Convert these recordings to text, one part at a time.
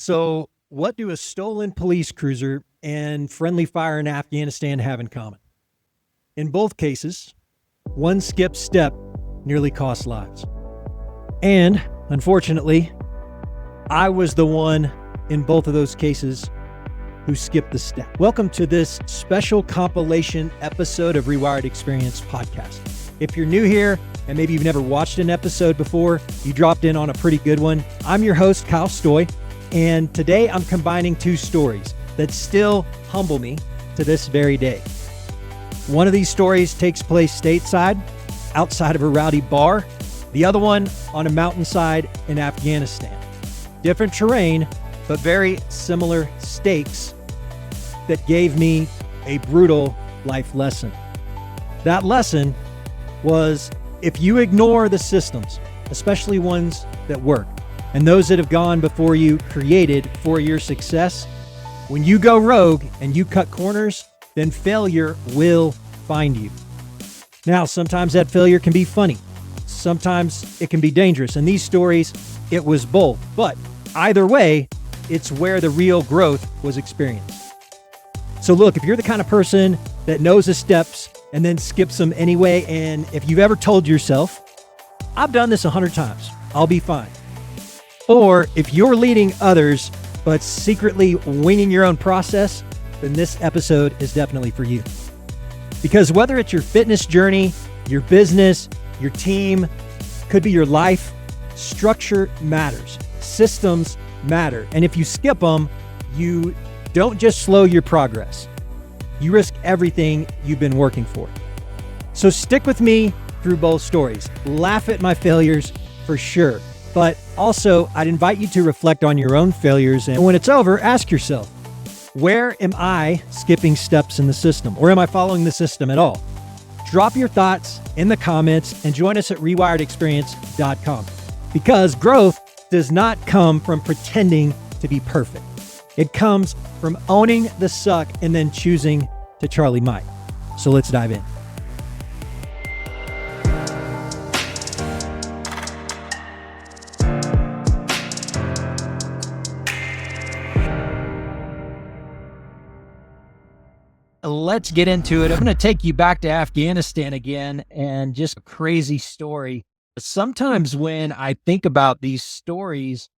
So, what do a stolen police cruiser and friendly fire in Afghanistan have in common? In both cases, one skipped step nearly cost lives. And, unfortunately, I was the one in both of those cases who skipped the step. Welcome to this special compilation episode of Rewired Experience Podcast. If you're new here and maybe you've never watched an episode before, you dropped in on a pretty good one. I'm your host, Kyle Stoy, and today I'm combining two stories that still humble me to this very day. One of these stories takes place stateside, outside of a rowdy bar. The other one on a mountainside in Afghanistan. Different terrain, but very similar stakes that gave me a brutal life lesson. That lesson was, if you ignore the systems, especially ones that work, and those that have gone before you created for your success, when you go rogue and you cut corners, then failure will find you. Now, sometimes that failure can be funny. Sometimes it can be dangerous. In these stories, it was both. But either way, it's where the real growth was experienced. So look, if you're the kind of person that knows the steps and then skips them anyway, and if you've ever told yourself, I've done this 100 times, I'll be fine. Or if you're leading others, but secretly winging your own process, then this episode is definitely for you. Because whether it's your fitness journey, your business, your team, could be your life, structure matters. Systems matter. And if you skip them, you don't just slow your progress. You risk everything you've been working for. So stick with me through both stories. Laugh at my failures for sure. But also, I'd invite you to reflect on your own failures. And when it's over, ask yourself, where am I skipping steps in the system? Or am I following the system at all? Drop your thoughts in the comments and join us at rewiredexperience.com. Because growth does not come from pretending to be perfect. It comes from owning the suck and then choosing to Charlie Mike. So let's dive in. Let's get into it. I'm going to take you back to Afghanistan again, and just a crazy story. Sometimes when I think about these stories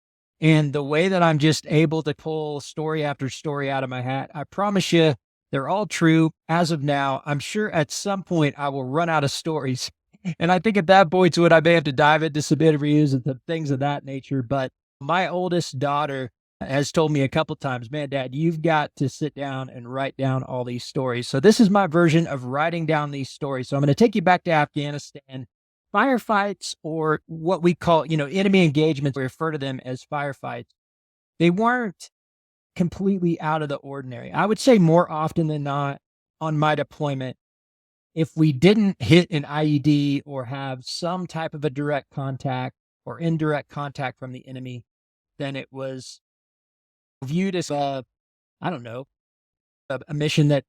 and the way that I'm just able to pull story after story out of my hat, I promise you they're all true as of now. I'm sure at some point I will run out of stories. And I think at that point when I may have to dive into some interviews and things of that nature. But my oldest daughter has told me a couple times, man, Dad, you've got to sit down and write down all these stories. So this is my version of writing down these stories. So I'm going to take you back to Afghanistan. Firefights, or what we call, enemy engagements, we refer to them as firefights. They weren't completely out of the ordinary. I would say more often than not on my deployment, if we didn't hit an IED or have some type of a direct contact or indirect contact from the enemy, then it was viewed as a mission that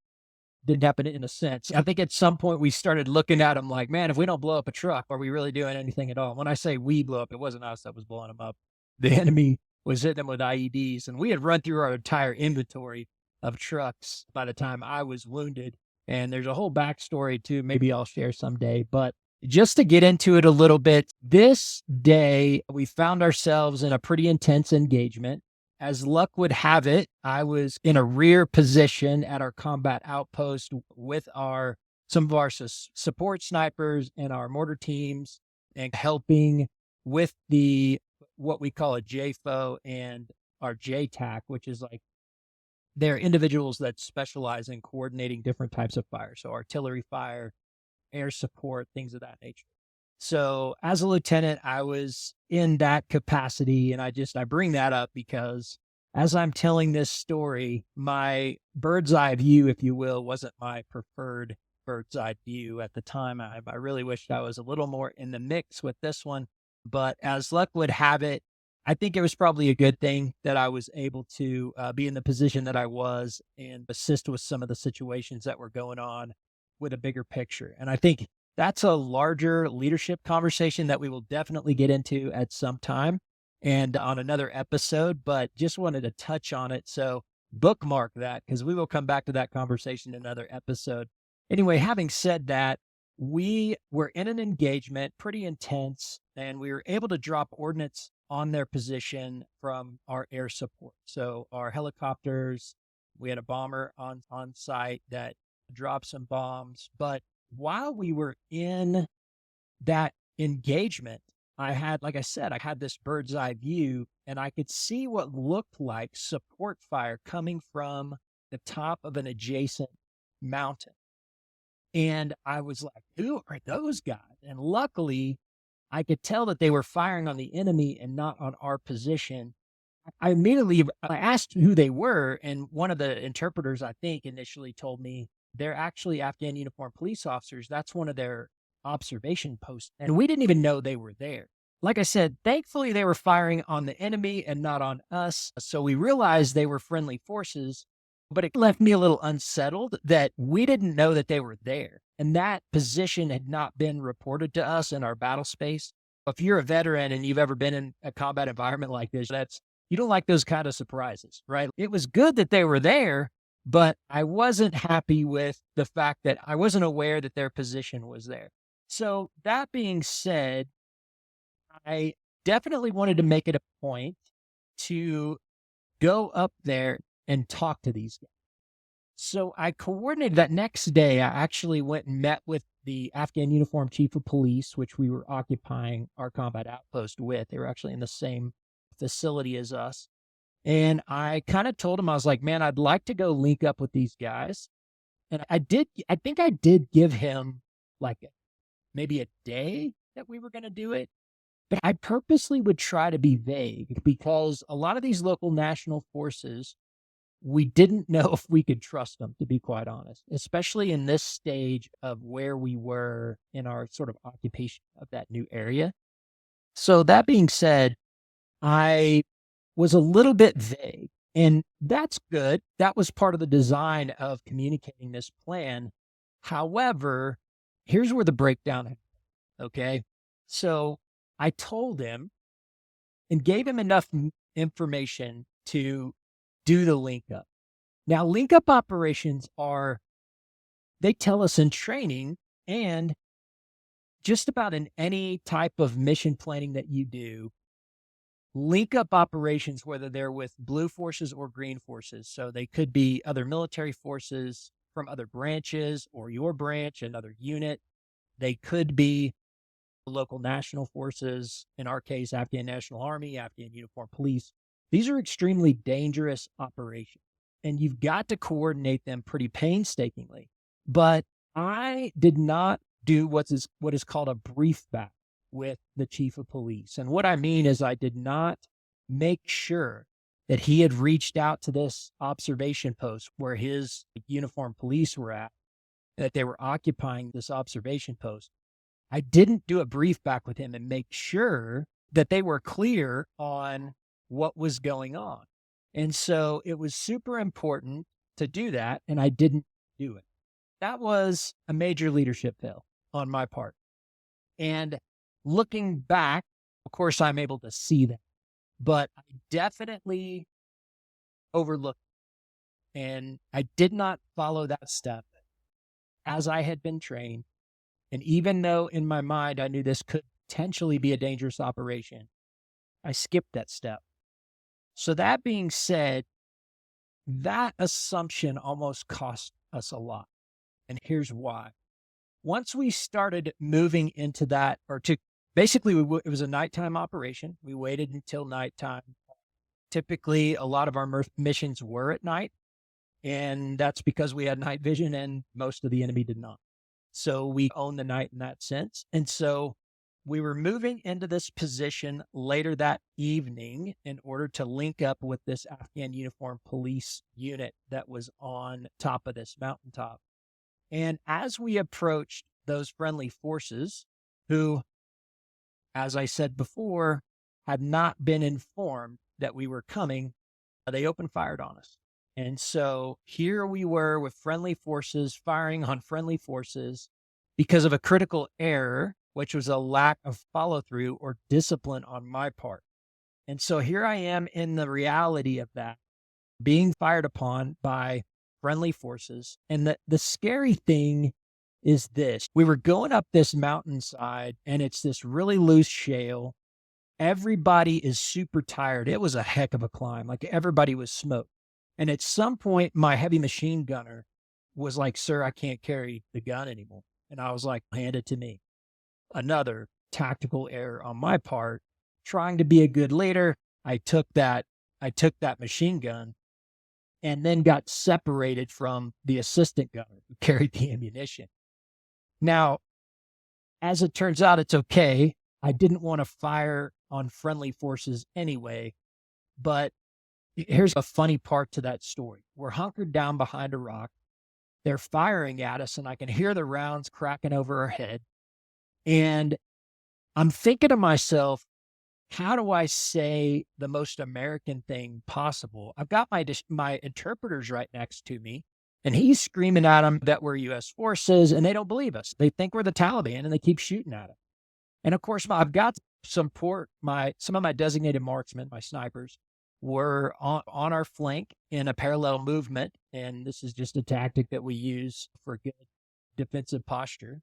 didn't happen in a sense. I think at some point we started looking at them like, man, if we don't blow up a truck, are we really doing anything at all? When I say we blow up, it wasn't us that was blowing them up. The enemy was hitting them with IEDs, and we had run through our entire inventory of trucks by the time I was wounded. And there's a whole backstory too. Maybe I'll share someday, but just to get into it a little bit, this day we found ourselves in a pretty intense engagement. As luck would have it, I was in a rear position at our combat outpost with some of our support snipers and our mortar teams, and helping with what we call a JFO and our JTAC, which is like they're individuals that specialize in coordinating different types of fire. So artillery fire, air support, things of that nature. So as a lieutenant, I was in that capacity, and I bring that up because as I'm telling this story, my bird's eye view, if you will, wasn't my preferred bird's eye view at the time. I really wished I was a little more in the mix with this one, but as luck would have it, I think it was probably a good thing that I was able to be in the position that I was and assist with some of the situations that were going on with a bigger picture. And I think that's a larger leadership conversation that we will definitely get into at some time. and on another episode, but just wanted to touch on it. So bookmark that because we will come back to that conversation in another episode. Anyway, having said that, we were in an engagement, pretty intense, and we were able to drop ordnance on their position from our air support. So our helicopters, we had a bomber on site that dropped some bombs. But while we were in that engagement, I had, like I said, I had this bird's eye view and I could see what looked like support fire coming from the top of an adjacent mountain. And I was like, who are those guys? And luckily, I could tell that they were firing on the enemy and not on our position. I asked who they were, and one of the interpreters, I think, initially told me they're actually Afghan uniformed police officers. That's one of their observation posts, and we didn't even know they were there. Like I said, thankfully, they were firing on the enemy and not on us, so we realized they were friendly forces, but it left me a little unsettled that we didn't know that they were there, and that position had not been reported to us in our battle space. If you're a veteran and you've ever been in a combat environment like this, you don't like those kind of surprises, right? It was good that they were there, but I wasn't happy with the fact that I wasn't aware that their position was there. So that being said, I definitely wanted to make it a point to go up there and talk to these guys. So I coordinated that next day. I actually went and met with the Afghan uniformed chief of police, which we were occupying our combat outpost with. They were actually in the same facility as us. And I kind of told him, I was like, man, I'd like to go link up with these guys. And I think I did give him like maybe a day that we were going to do it. But I purposely would try to be vague because a lot of these local national forces, we didn't know if we could trust them, to be quite honest, especially in this stage of where we were in our sort of occupation of that new area. So that being said, I was a little bit vague, and that's good. That was part of the design of communicating this plan. However, here's where the breakdown happened, okay? So I told him and gave him enough information to do the link up. Now, link up operations they tell us in training and just about in any type of mission planning that you do, link up operations, whether they're with blue forces or green forces. So they could be other military forces from other branches or your branch, another unit. They could be local national forces, in our case, Afghan National Army, Afghan Uniformed Police. These are extremely dangerous operations, and you've got to coordinate them pretty painstakingly. But I did not do what is called a brief back with the chief of police. And what I mean is I did not make sure that he had reached out to this observation post where his uniformed police were at, that they were occupying this observation post. I didn't do a brief back with him and make sure that they were clear on what was going on. And so it was super important to do that, and I didn't do it. That was a major leadership fail on my part. And looking back, of course, I'm able to see that, but I definitely overlooked it. And I did not follow that step as I had been trained. And even though in my mind I knew this could potentially be a dangerous operation, I skipped that step. So that being said, that assumption almost cost us a lot. And here's why. Once we started moving into that, basically it was a nighttime operation. We waited until nighttime. Typically, a lot of our missions were at night, and that's because we had night vision and most of the enemy did not. So we own the night in that sense. And so we were moving into this position later that evening in order to link up with this Afghan uniformed police unit that was on top of this mountaintop. And as we approached those friendly forces, who, as I said before, had not been informed that we were coming, they opened fire on us. And so here we were with friendly forces firing on friendly forces because of a critical error, which was a lack of follow through or discipline on my part. And so here I am in the reality of that, being fired upon by friendly forces. And the scary thing is this: we were going up this mountainside, and it's this really loose shale. Everybody is super tired. It was a heck of a climb. Like, everybody was smoked. And at some point, my heavy machine gunner was like, "Sir, I can't carry the gun anymore." And I was like, "Hand it to me." Another tactical error on my part, trying to be a good leader. I took that machine gun and then got separated from the assistant gunner who carried the ammunition. Now, as it turns out, it's okay. I didn't want to fire on friendly forces anyway, but here's a funny part to that story. We're hunkered down behind a rock. They're firing at us, and I can hear the rounds cracking over our head. And I'm thinking to myself, how do I say the most American thing possible? I've got my interpreters right next to me, and he's screaming at them that we're U.S. forces, and they don't believe us. They think we're the Taliban, and they keep shooting at us. And of course, I've got some of my designated marksmen, my snipers, were on our flank in a parallel movement. And this is just a tactic that we use for good defensive posture.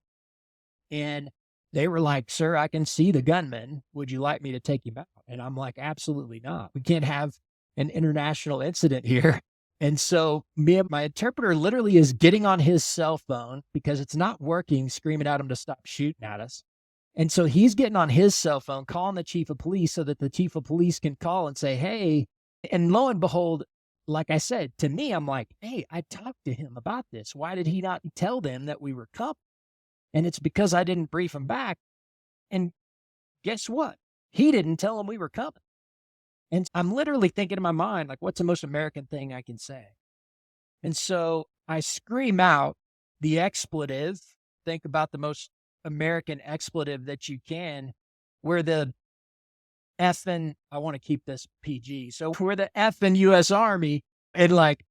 And they were like, "Sir, I can see the gunman. Would you like me to take him out?" And I'm like, "Absolutely not. We can't have an international incident here." And so my interpreter literally is getting on his cell phone because it's not working, screaming at him to stop shooting at us. And so he's getting on his cell phone, calling the chief of police so that the chief of police can call and say, "Hey," and lo and behold, like I said, to me, I'm like, "Hey, I talked to him about this. Why did he not tell them that we were coming?" And it's because I didn't brief him back. And guess what? He didn't tell him we were coming. And I'm literally thinking in my mind, like, what's the most American thing I can say? And so I scream out the expletive. Think about the most American expletive that you can, where the effing, I want to keep this PG. So we're the effing U.S. Army, and like,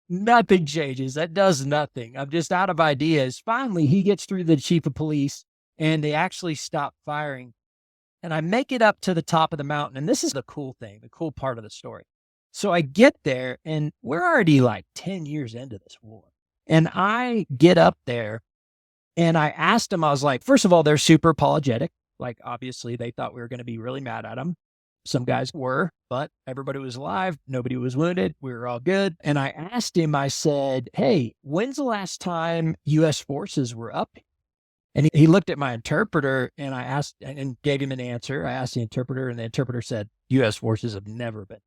nothing changes. That does nothing. I'm just out of ideas. Finally, he gets through the chief of police, and they actually stop firing. And I make it up to the top of the mountain. And this is the cool thing, the cool part of the story. So I get there, and we're already like 10 years into this war. And I get up there, and I asked them, I was like, first of all, they're super apologetic. Like, obviously, they thought we were going to be really mad at them. Some guys were, but everybody was alive. Nobody was wounded. We were all good. And I asked him, I said, "Hey, when's the last time U.S. forces were up here?" And he looked at my interpreter, and I asked and gave him an answer. I asked the interpreter, and the interpreter said, "U.S. forces have never been."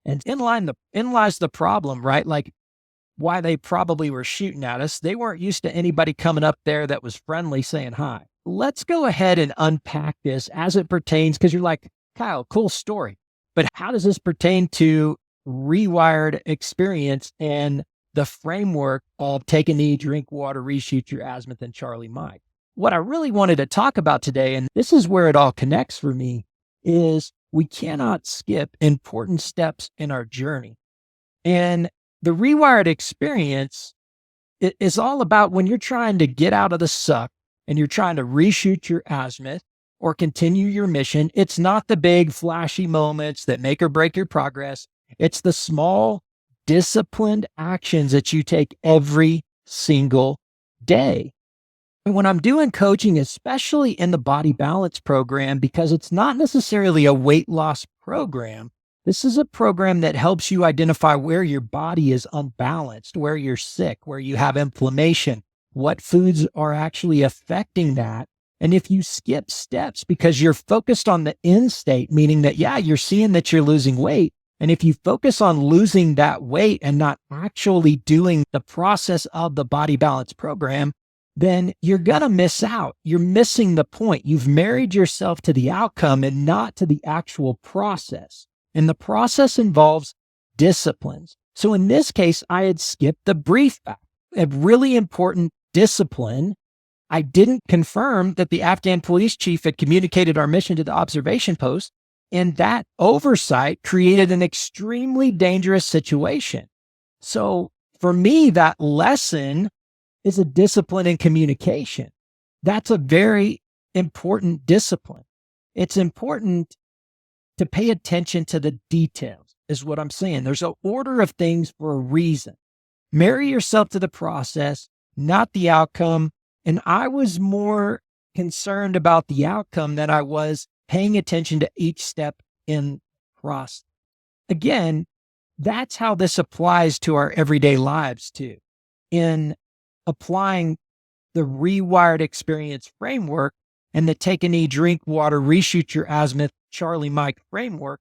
And in lies the problem, right? Like, why they probably were shooting at us. They weren't used to anybody coming up there that was friendly saying hi. Let's go ahead and unpack this as it pertains, because you're like, "Kyle, cool story. But how does this pertain to Rewired Experience and the framework of take a knee, drink water, reshoot your azimuth, and Charlie Mike?" What I really wanted to talk about today, and this is where it all connects for me, is we cannot skip important steps in our journey. And the Rewired Experience is all about when you're trying to get out of the suck and you're trying to reshoot your azimuth or continue your mission. It's not the big flashy moments that make or break your progress. It's the small, disciplined actions that you take every single day. And when I'm doing coaching, especially in the body balance program, because it's not necessarily a weight loss program, this is a program that helps you identify where your body is unbalanced, where you're sick, where you have inflammation, what foods are actually affecting that. And if you skip steps because you're focused on the end state, meaning that, yeah, you're seeing that you're losing weight. And if you focus on losing that weight and not actually doing the process of the body balance program, then you're going to miss out. You're missing the point. You've married yourself to the outcome and not to the actual process. And the process involves disciplines. So in this case, I had skipped the brief back, a really important discipline. I didn't confirm that the Afghan police chief had communicated our mission to the observation post, and that oversight created an extremely dangerous situation. So for me, that lesson is a discipline in communication. That's a very important discipline. It's important to pay attention to the details, is what I'm saying. There's an order of things for a reason. Marry yourself to the process, not the outcome. And I was more concerned about the outcome than I was paying attention to each step in the process. Again, that's how this applies to our everyday lives too. In applying the Rewired Experience framework and the take a knee, drink water, reshoot your azimuth, Charlie Mike framework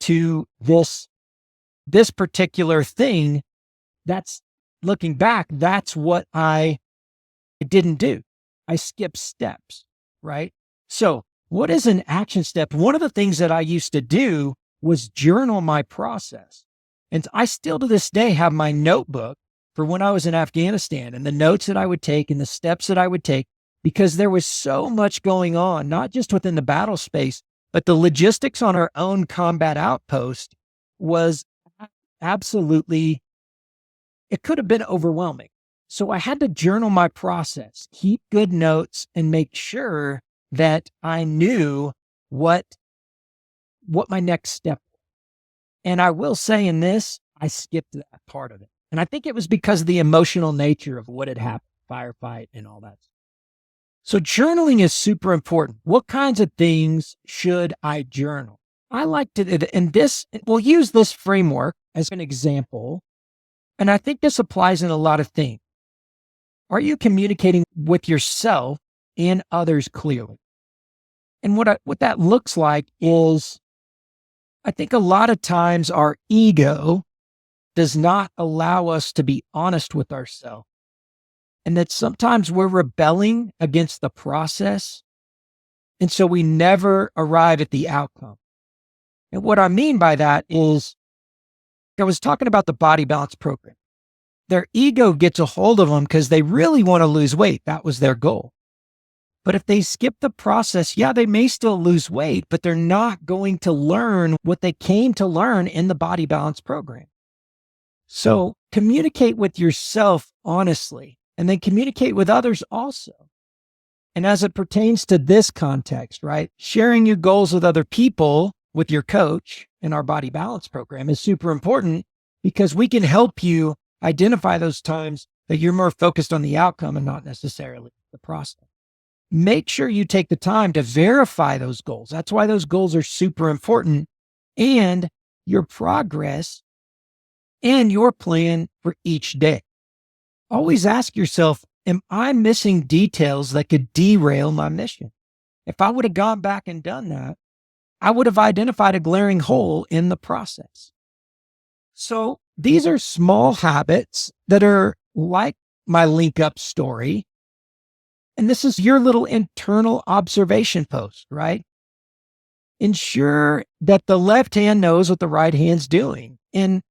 to this particular thing, that's looking back, that's what I didn't do. I skipped steps, right? So what is an action step? One of the things that I used to do was journal my process. And I still to this day have my notebook for when I was in Afghanistan and the notes that I would take and the steps that I would take, because there was so much going on, not just within the battle space, but the logistics on our own combat outpost was absolutely, it could have been overwhelming. So I had to journal my process, keep good notes, and make sure that I knew what my next step was. And I will say in this, I skipped that part of it. And I think it was because of the emotional nature of what had happened, firefight and all that. So journaling is super important. What kinds of things should I journal? I like to, and this, we'll use this framework as an example. And I think this applies in a lot of things. Are you communicating with yourself and others clearly? And what that looks like is, I think a lot of times our ego does not allow us to be honest with ourselves. And that sometimes we're rebelling against the process. And so we never arrive at the outcome. And what I mean by that is, I was talking about the body balance program. Their ego gets a hold of them because they really want to lose weight. That was their goal. But if they skip the process, yeah, they may still lose weight, but they're not going to learn what they came to learn in the body balance program. So communicate with yourself honestly, and then communicate with others also. And as it pertains to this context, right, sharing your goals with other people, with your coach in our body balance program is super important, because we can help you identify those times that you're more focused on the outcome and not necessarily the process. Make sure you take the time to verify those goals. That's why those goals are super important, and your progress and your plan for each day. Always ask yourself, am I missing details that could derail my mission? If I would have gone back and done that, I would have identified a glaring hole in the process. So these are small habits that are like my link up story. And this is your little internal observation post, right? Ensure that the left hand knows what the right hand's doing. And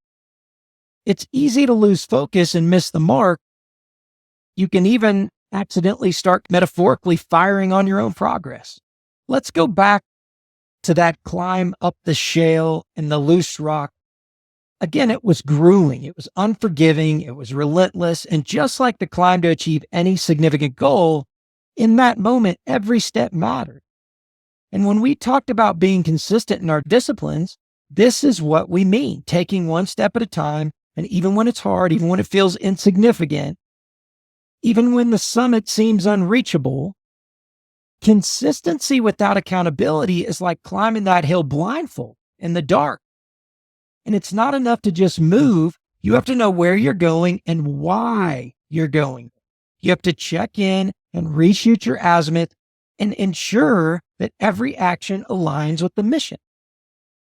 it's easy to lose focus and miss the mark. You can even accidentally start metaphorically firing on your own progress. Let's go back to that climb up the shale and the loose rock. Again, it was grueling. It was unforgiving. It was relentless. And just like the climb to achieve any significant goal, in that moment, every step mattered. And when we talked about being consistent in our disciplines, this is what we mean, taking one step at a time. And even when it's hard, even when it feels insignificant, even when the summit seems unreachable, consistency without accountability is like climbing that hill blindfold in the dark. And it's not enough to just move. You have to know where you're going and why you're going. You have to check in and reshoot your azimuth and ensure that every action aligns with the mission.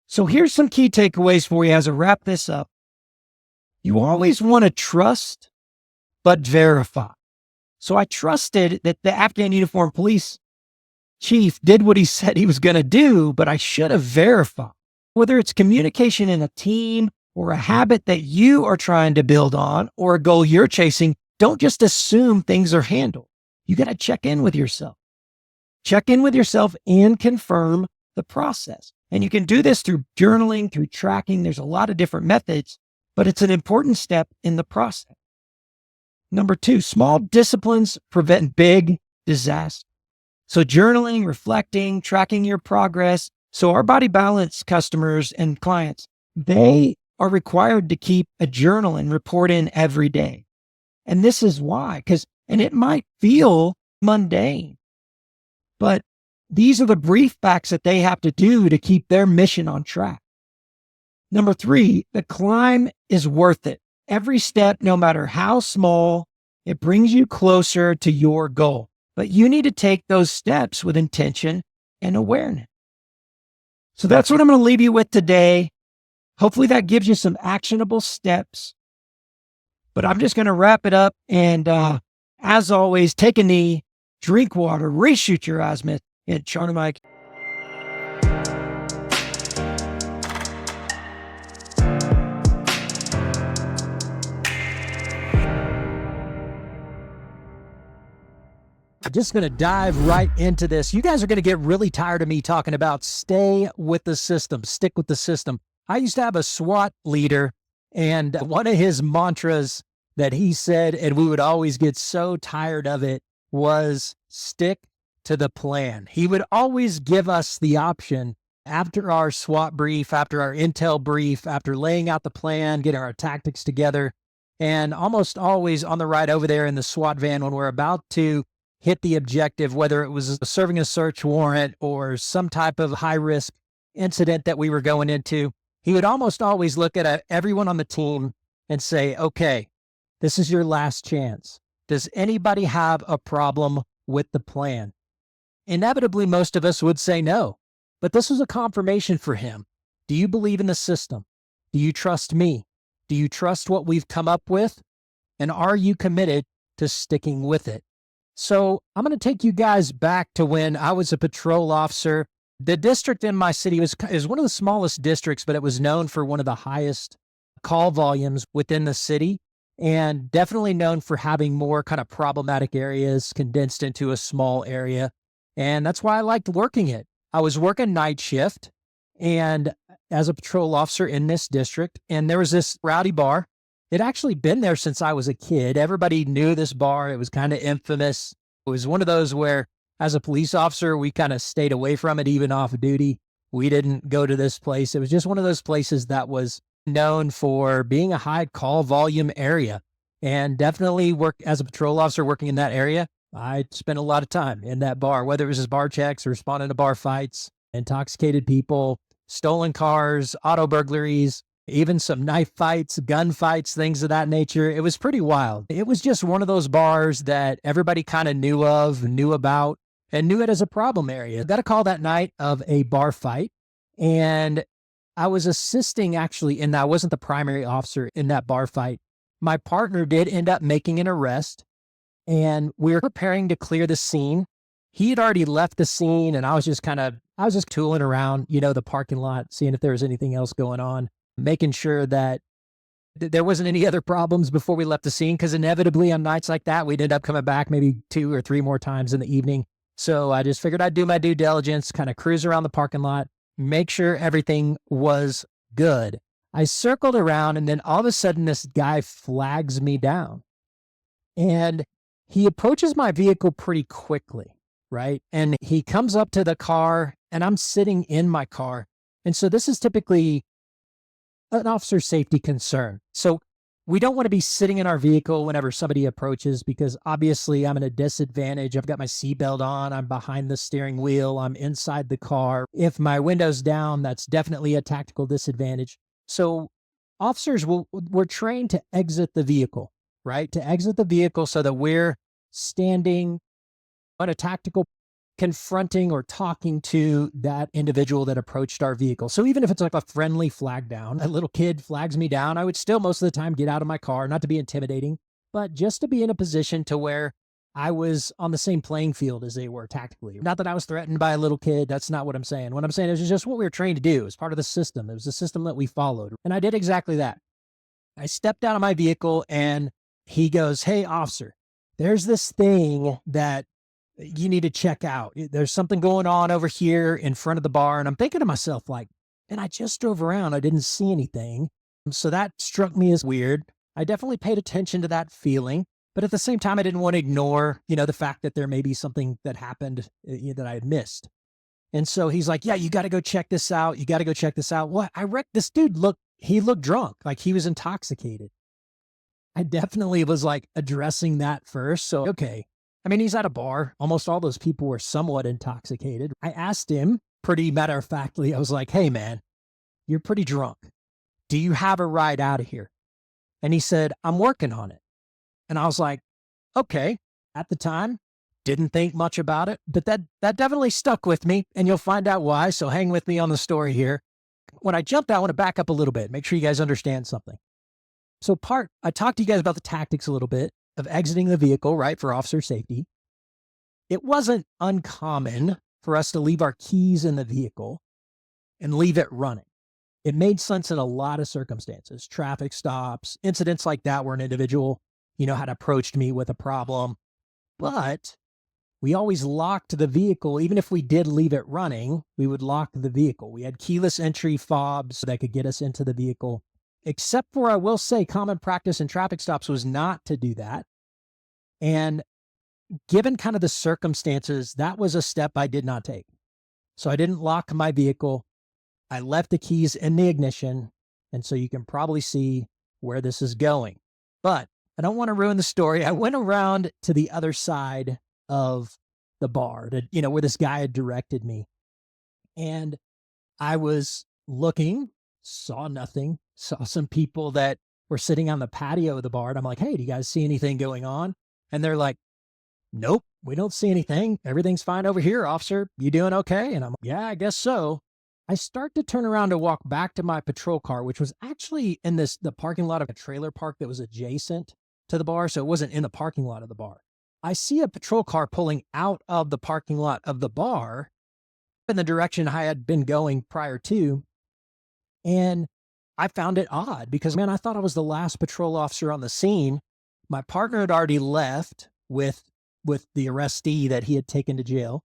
So here's some key takeaways for you as I wrap this up. You always want to trust, but verify. So I trusted that the Afghan Uniformed Police chief did what he said he was going to do, but I should have verified. Whether it's communication in a team or a habit that you are trying to build on or a goal you're chasing, don't just assume things are handled. You got to check in with yourself. Check in with yourself and confirm the process. And you can do this through journaling, through tracking. There's a lot of different methods, but it's an important step in the process. Number 2, small disciplines prevent big disaster. So journaling, reflecting, tracking your progress, So our body balance customers and clients, they are required to keep a journal and report in every day. And this is why, and it might feel mundane, but these are the brief facts that they have to do to keep their mission on track. Number 3, the climb is worth it. Every step, no matter how small, it brings you closer to your goal. But you need to take those steps with intention and awareness. So that's what I'm going to leave you with today. Hopefully that gives you some actionable steps. But I'm just going to wrap it up. And as always, take a knee, drink water, reshoot your azimuth, and Charter Mike. I'm just going to dive right into this. You guys are going to get really tired of me talking about stay with the system, stick with the system. I used to have a SWAT leader, and one of his mantras that he said, and we would always get so tired of it, was stick to the plan. He would always give us the option after our SWAT brief, after our intel brief, after laying out the plan, getting our tactics together, and almost always on the ride over there in the SWAT van when we're about to hit the objective, whether it was serving a search warrant or some type of high-risk incident that we were going into, he would almost always look at everyone on the team and say, okay, this is your last chance. Does anybody have a problem with the plan? Inevitably, most of us would say no, but this was a confirmation for him. Do you believe in the system? Do you trust me? Do you trust what we've come up with? And are you committed to sticking with it? So I'm going to take you guys back to when I was a patrol officer. The district in my city is one of the smallest districts, but it was known for one of the highest call volumes within the city, and definitely known for having more kind of problematic areas condensed into a small area. And that's why I liked working it. I was working night shift and as a patrol officer in this district, and there was this rowdy bar. It actually been there since I was a kid. Everybody knew this bar. It was kind of infamous. It was one of those where, as a police officer, we kind of stayed away from it, even off duty. We didn't go to this place. It was just one of those places that was known for being a high call volume area. And definitely work as a patrol officer working in that area. I spent a lot of time in that bar, whether it was as bar checks or responding to bar fights, intoxicated people, stolen cars, auto burglaries, even some knife fights, gun fights, things of that nature. It was pretty wild. It was just one of those bars that everybody kind of knew of, knew about, and knew it as a problem area. Got a call that night of a bar fight, and I was assisting actually in that. I wasn't the primary officer in that bar fight. My partner did end up making an arrest, and we were preparing to clear the scene. He had already left the scene, and I was just tooling around, the parking lot, seeing if there was anything else going on, making sure that there wasn't any other problems before we left the scene, because inevitably on nights like that, we'd end up coming back maybe 2 or 3 more times in the evening. So I just figured I'd do my due diligence, kind of cruise around the parking lot, make sure everything was good. I circled around, and then all of a sudden this guy flags me down, and he approaches my vehicle pretty quickly, right? And he comes up to the car, and I'm sitting in my car. And so this is typically an officer's safety concern. So we don't want to be sitting in our vehicle whenever somebody approaches, because obviously I'm at a disadvantage. I've got my seatbelt on. I'm behind the steering wheel. I'm inside the car. If my window's down, that's definitely a tactical disadvantage. So officers we're trained to exit the vehicle, right? To exit the vehicle so that we're standing on a tactical, confronting or talking to that individual that approached our vehicle. So even if it's like a friendly flag down, a little kid flags me down, I would still most of the time get out of my car, not to be intimidating, but just to be in a position to where I was on the same playing field as they were tactically. Not that I was threatened by a little kid. That's not what I'm saying. What I'm saying is just what we were trained to do as part of the system. It was a system that we followed. And I did exactly that. I stepped out of my vehicle, and he goes, "Hey, officer, there's this thing that you need to check out. There's something going on over here in front of the bar." And I'm thinking to myself, like, and I just drove around. I didn't see anything. So that struck me as weird. I definitely paid attention to that feeling. But at the same time, I didn't want to ignore, the fact that there may be something that happened that I had missed. And so he's like, yeah, you got to go check this out. You got to go check this out. What? This dude he looked drunk, like he was intoxicated. I definitely was like addressing that first. So, okay. I mean, he's at a bar. Almost all those people were somewhat intoxicated. I asked him pretty matter of factly, I was like, hey, man, you're pretty drunk. Do you have a ride out of here? And he said, I'm working on it. And I was like, okay. At the time, didn't think much about it, but that definitely stuck with me, and you'll find out why. So hang with me on the story here. When I jumped out, I want to back up a little bit, make sure you guys understand something. So I talked to you guys about the tactics a little bit of exiting the vehicle, right, for officer safety. It wasn't uncommon for us to leave our keys in the vehicle and leave it running. It made sense in a lot of circumstances, traffic stops, incidents like that where an individual, had approached me with a problem. But we always locked the vehicle. Even if we did leave it running, we would lock the vehicle. We had keyless entry fobs that could get us into the vehicle. Except for, I will say, common practice in traffic stops was not to do that. And given kind of the circumstances, that was a step I did not take. So I didn't lock my vehicle. I left the keys in the ignition. And so you can probably see where this is going. But I don't want to ruin the story. I went around to the other side of the bar, where this guy had directed me. And I was looking, saw nothing, saw some people that were sitting on the patio of the bar. And I'm like, hey, do you guys see anything going on? And they're like, nope, we don't see anything. Everything's fine over here, officer. You doing okay? And I'm like, yeah, I guess so. I start to turn around to walk back to my patrol car, which was actually in the parking lot of a trailer park that was adjacent to the bar. So it wasn't in the parking lot of the bar. I see a patrol car pulling out of the parking lot of the bar in the direction I had been going prior to. And I found it odd because, man, I thought I was the last patrol officer on the scene. My partner had already left with the arrestee that he had taken to jail.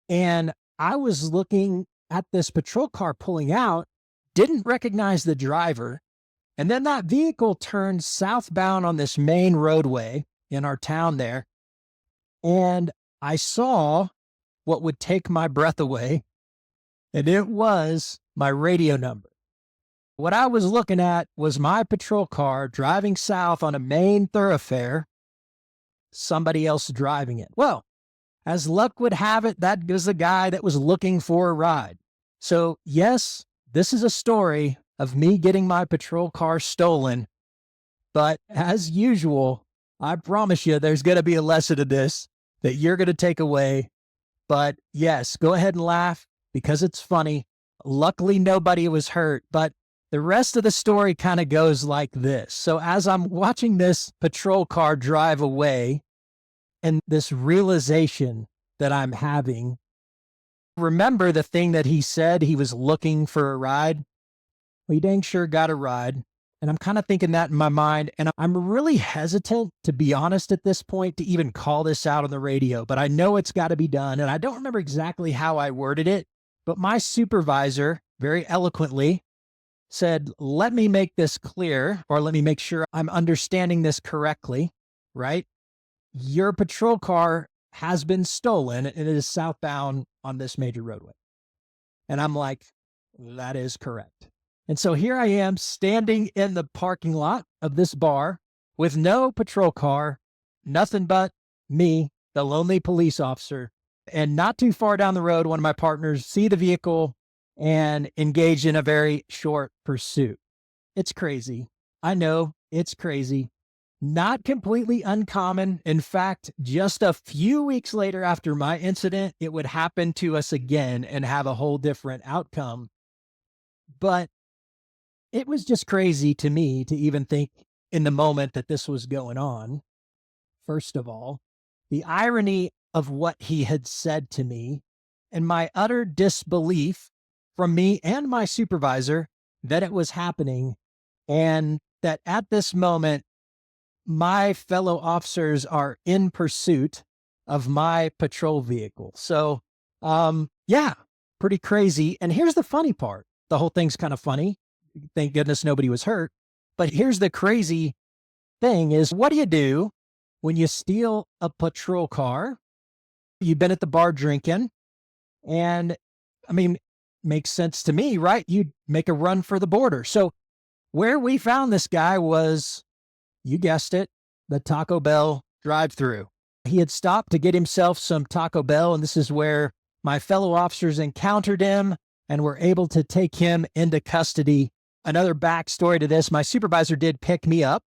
And I was looking at this patrol car pulling out, didn't recognize the driver. And then that vehicle turned southbound on this main roadway in our town there. And I saw what would take my breath away. And it was my radio number. What I was looking at was my patrol car driving south on a main thoroughfare, somebody else driving it. Well, as luck would have it, that was the guy that was looking for a ride. So yes, this is a story of me getting my patrol car stolen. But as usual, I promise you there's going to be a lesson to this that you're going to take away. But yes, go ahead and laugh because it's funny. Luckily, nobody was hurt, but the rest of the story kind of goes like this. So as I'm watching this patrol car drive away and this realization that I'm having, remember the thing that he said he was looking for a ride? Well, he dang sure got a ride. And I'm kind of thinking that in my mind. And I'm really hesitant, to be honest, at this point, to even call this out on the radio. But I know it's got to be done. And I don't remember exactly how I worded it. But my supervisor, very eloquently, said, let me make this clear, or let me make sure I'm understanding this correctly, right? Your patrol car has been stolen and it is southbound on this major roadway. And I'm like, that is correct. And so here I am standing in the parking lot of this bar with no patrol car, nothing but me, the lonely police officer. And not too far down the road, one of my partners see the vehicle and engage in a very short pursuit. It's crazy. I know it's crazy. Not completely uncommon. In fact, just a few weeks later after my incident, it would happen to us again and have a whole different outcome. But it was just crazy to me to even think in the moment that this was going on. First of all, the irony of what he had said to me and my utter disbelief from me and my supervisor that it was happening, and that at this moment, my fellow officers are in pursuit of my patrol vehicle. So, yeah, pretty crazy. And here's the funny part. The whole thing's kind of funny. Thank goodness nobody was hurt. But here's the crazy thing is, what do you do when you steal a patrol car? You've been at the bar drinking and I mean, makes sense to me, right? You'd make a run for the border. So where we found this guy was, you guessed it, the Taco Bell drive-thru. He had stopped to get himself some Taco Bell, and this is where my fellow officers encountered him and were able to take him into custody. Another backstory to this, my supervisor did pick me up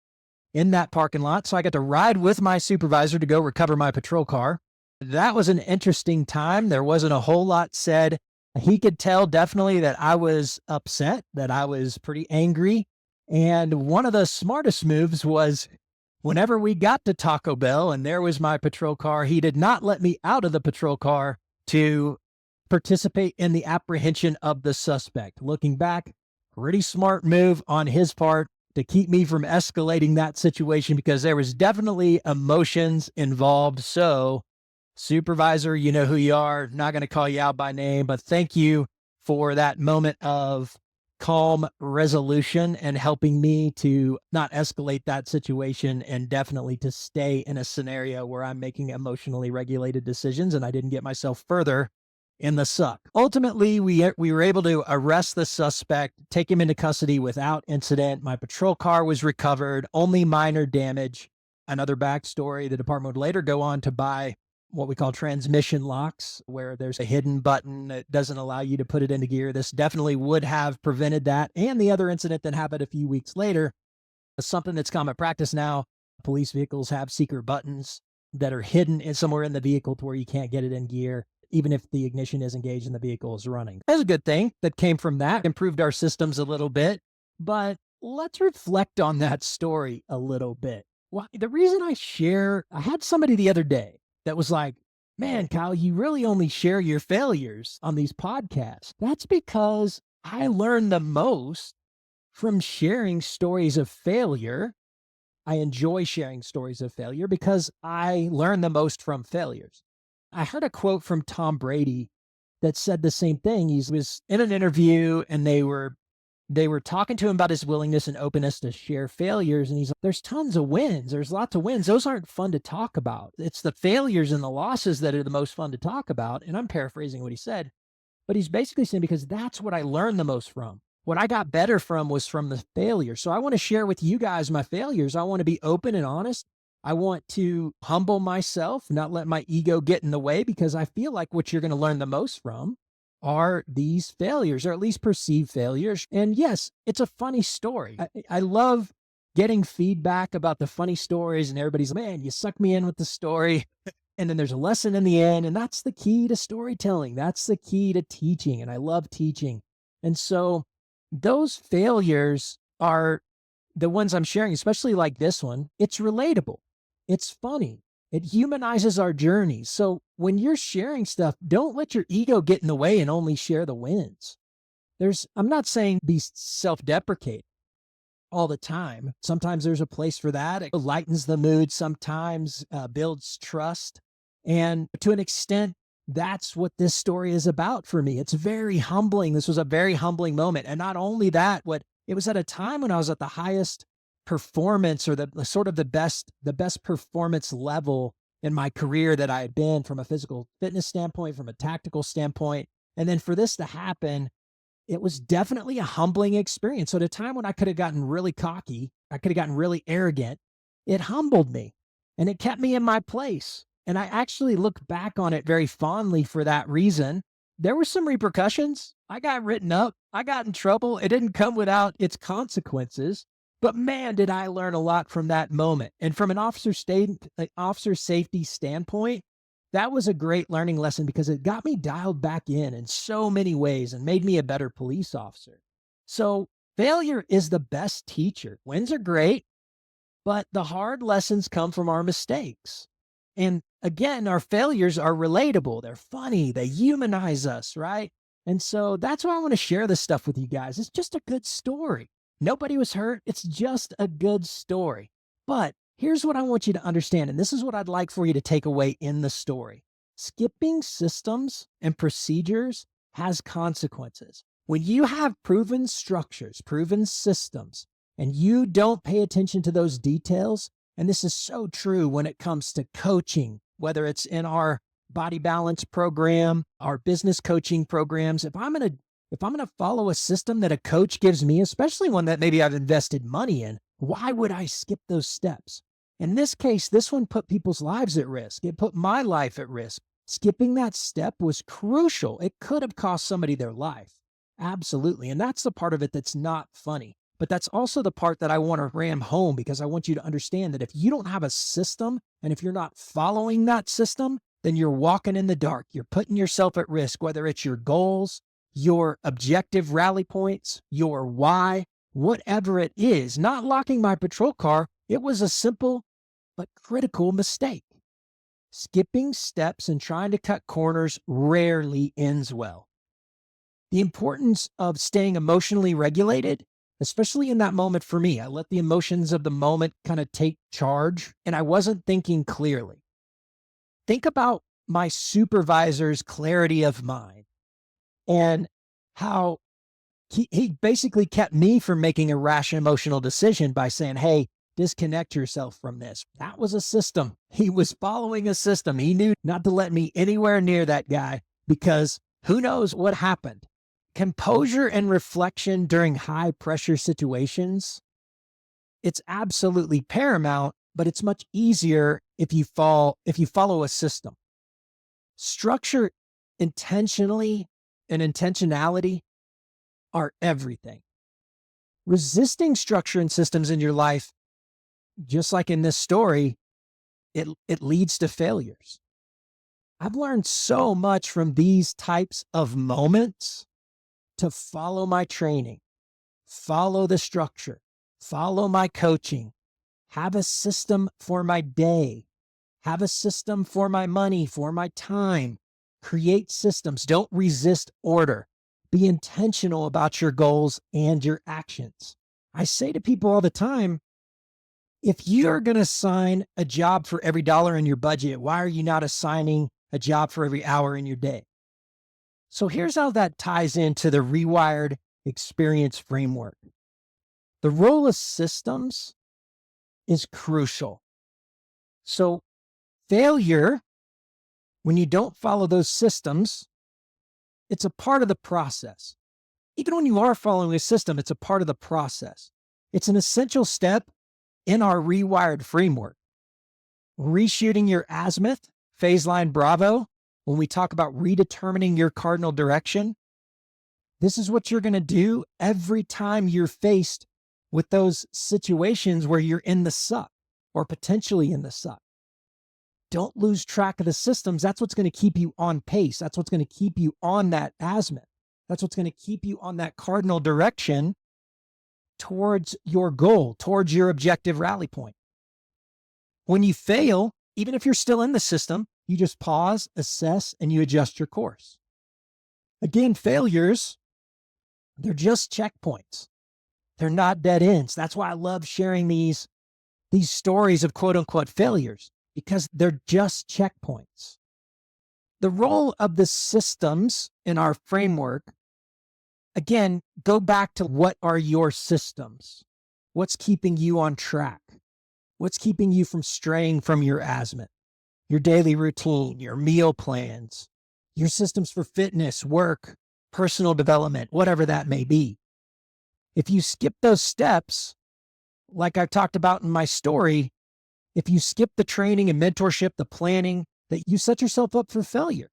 in that parking lot, so I got to ride with my supervisor to go recover my patrol car. That was an interesting time. There wasn't a whole lot said. He could tell definitely that I was upset, that I was pretty angry. And one of the smartest moves was whenever we got to Taco Bell and there was my patrol car, he did not let me out of the patrol car to participate in the apprehension of the suspect. Looking back, pretty smart move on his part to keep me from escalating that situation because there was definitely emotions involved. So, supervisor, you know who you are. Not going to call you out by name, but thank you for that moment of calm resolution and helping me to not escalate that situation and definitely to stay in a scenario where I'm making emotionally regulated decisions and I didn't get myself further in the suck. Ultimately, we were able to arrest the suspect, take him into custody without incident. My patrol car was recovered, only minor damage. Another backstory, the department would later go on to buy what we call transmission locks, where there's a hidden button that doesn't allow you to put it into gear. This definitely would have prevented that. And the other incident that happened a few weeks later, something that's common practice now, police vehicles have secret buttons that are hidden somewhere in the vehicle to where you can't get it in gear, even if the ignition is engaged and the vehicle is running. That's a good thing that came from that, improved our systems a little bit. But let's reflect on that story a little bit. Well, the reason I had somebody the other day that was like, man, Kyle, you really only share your failures on these podcasts. That's because I learn the most from sharing stories of failure. I enjoy sharing stories of failure because I learn the most from failures. I heard a quote from Tom Brady that said the same thing. He was in an interview and they were talking to him about his willingness and openness to share failures. And he's like, there's tons of wins. There's lots of wins. Those aren't fun to talk about. It's the failures and the losses that are the most fun to talk about. And I'm paraphrasing what he said, but he's basically saying, because that's what I learned the most from. What I got better from was from the failure. So I want to share with you guys my failures. I want to be open and honest. I want to humble myself, not let my ego get in the way, because I feel like what you're going to learn the most from are these failures, or at least perceived failures. And yes, it's a funny story. I love getting feedback about the funny stories, and everybody's like, man, you suck me in with the story. And then there's a lesson in the end. And that's the key to storytelling. That's the key to teaching. And I love teaching. And so those failures are the ones I'm sharing, especially like this one. It's relatable. It's funny. It humanizes our journey. So when you're sharing stuff, don't let your ego get in the way and only share the wins. I'm not saying be self-deprecating all the time. Sometimes there's a place for that. It lightens the mood. Sometimes builds trust. And to an extent, that's what this story is about for me. It's very humbling. This was a very humbling moment. And not only that, it was at a time when I was at the highest performance, or the best performance level in my career that I had been, from a physical fitness standpoint, from a tactical standpoint. And then for this to happen, it was definitely a humbling experience. So at a time when I could have gotten really cocky, I could have gotten really arrogant, it humbled me and it kept me in my place. And I actually look back on it very fondly for that reason. There were some repercussions. I got written up. I got in trouble. It didn't come without its consequences. But man, did I learn a lot from that moment. And from an officer safety standpoint, that was a great learning lesson because it got me dialed back in so many ways and made me a better police officer. So failure is the best teacher. Wins are great, but the hard lessons come from our mistakes. And again, our failures are relatable. They're funny. They humanize us, right? And so that's why I want to share this stuff with you guys. It's just a good story. Nobody was hurt. It's just a good story. But here's what I want you to understand, and this is what I'd like for you to take away in the story. Skipping systems and procedures has consequences. When you have proven structures, proven systems, and you don't pay attention to those details, and this is so true when it comes to coaching, whether it's in our body balance program, our business coaching programs, if I'm going to follow a system that a coach gives me, especially one that maybe I've invested money in, why would I skip those steps? In this case, this one put people's lives at risk. It put my life at risk. Skipping that step was crucial. It could have cost somebody their life. Absolutely. And that's the part of it that's not funny. But that's also the part that I want to ram home, because I want you to understand that if you don't have a system and if you're not following that system, then you're walking in the dark. You're putting yourself at risk, whether it's your goals, your objective rally points, your why, whatever it is. Not locking my patrol car, it was a simple but critical mistake. Skipping steps and trying to cut corners rarely ends well. The importance of staying emotionally regulated, especially in that moment for me, I let the emotions of the moment kind of take charge and I wasn't thinking clearly. Think about my supervisor's clarity of mind and how he basically kept me from making a rash emotional decision by saying, hey, disconnect yourself from this. That was a system. He was following a system. He knew not to let me anywhere near that guy, because who knows what happened. Composure and reflection during high pressure situations, it's absolutely paramount, but it's much easier if you follow a system. Structure, intentionally, and intentionality are everything. Resisting structure and systems in your life, just like in this story, it leads to failures. I've learned so much from these types of moments to follow my training, follow the structure, follow my coaching, have a system for my day, have a system for my money, for my time. Create systems. Don't resist order. Be intentional about your goals and your actions. I say to people all the time, if you're going to assign a job for every dollar in your budget, why are you not assigning a job for every hour in your day? So here's how that ties into the Rewired Experience framework. The role of systems is crucial. So failure, when you don't follow those systems, it's a part of the process. Even when you are following a system, it's a part of the process. It's an essential step in our Rewired framework. Reshooting your azimuth, phase line Bravo, when we talk about redetermining your cardinal direction, this is what you're going to do every time you're faced with those situations where you're in the suck or potentially in the suck. Don't lose track of the systems. That's what's going to keep you on pace. That's what's going to keep you on that azimuth. That's what's going to keep you on that cardinal direction towards your goal, towards your objective rally point. When you fail, even if you're still in the system, you just pause, assess, and you adjust your course. Again, failures, they're just checkpoints. They're not dead ends. That's why I love sharing these stories of quote unquote failures, because they're just checkpoints. The role of the systems in our framework, again, go back to what are your systems? What's keeping you on track? What's keeping you from straying from your azimuth? Your daily routine, your meal plans, your systems for fitness, work, personal development, whatever that may be. If you skip those steps, like I talked about in my story, if you skip the training and mentorship, the planning, that you set yourself up for failure.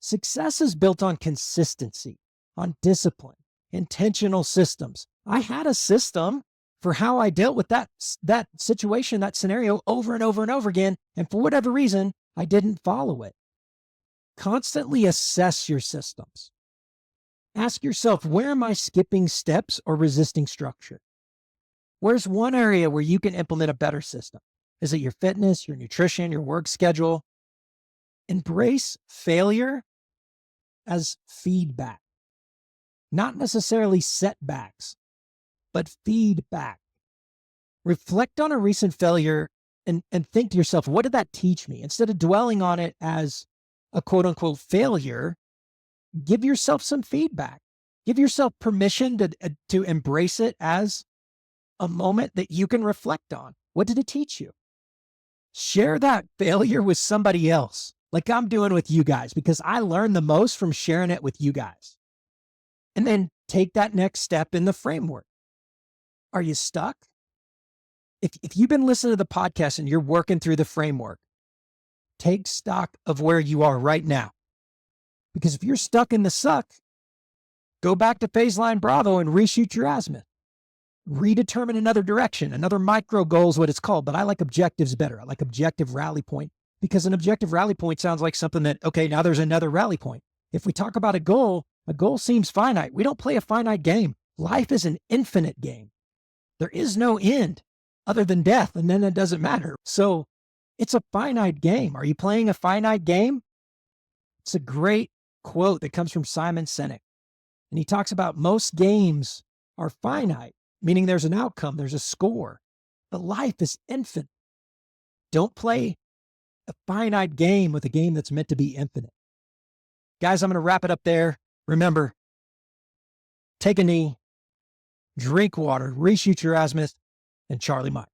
Success is built on consistency, on discipline, intentional systems. I had a system for how I dealt with that situation, that scenario over and over and over again. And for whatever reason, I didn't follow it. Constantly assess your systems. Ask yourself, where am I skipping steps or resisting structure? Where's one area where you can implement a better system? Is it your fitness, your nutrition, your work schedule? Embrace failure as feedback, not necessarily setbacks, but feedback. Reflect on a recent failure and think to yourself, what did that teach me? Instead of dwelling on it as a quote unquote failure, give yourself some feedback. Give yourself permission to embrace it as a moment that you can reflect on. What did it teach you? Share that failure with somebody else. like I'm doing with you guys, because I learn the most from sharing it with you guys. And then take that next step in the framework. Are you stuck? If you've been listening to the podcast and you're working through the framework, take stock of where you are right now. Because if you're stuck in the suck, go back to phase line Bravo and reshoot your azimuth. Redetermine another direction. Another micro goal is what it's called, but I like objectives better. I like objective rally point, because an objective rally point sounds like something that, okay, now there's another rally point. If we talk about a goal seems finite. We don't play a finite game. Life is an infinite game. There is no end other than death, and then it doesn't matter. So it's a finite game. Are you playing a finite game? It's a great quote that comes from Simon Sinek. And he talks about most games are finite, meaning there's an outcome, there's a score. But life is infinite. Don't play a finite game with a game that's meant to be infinite. Guys, I'm going to wrap it up there. Remember, take a knee, drink water, reshoot your azimuth, and Charlie Mike.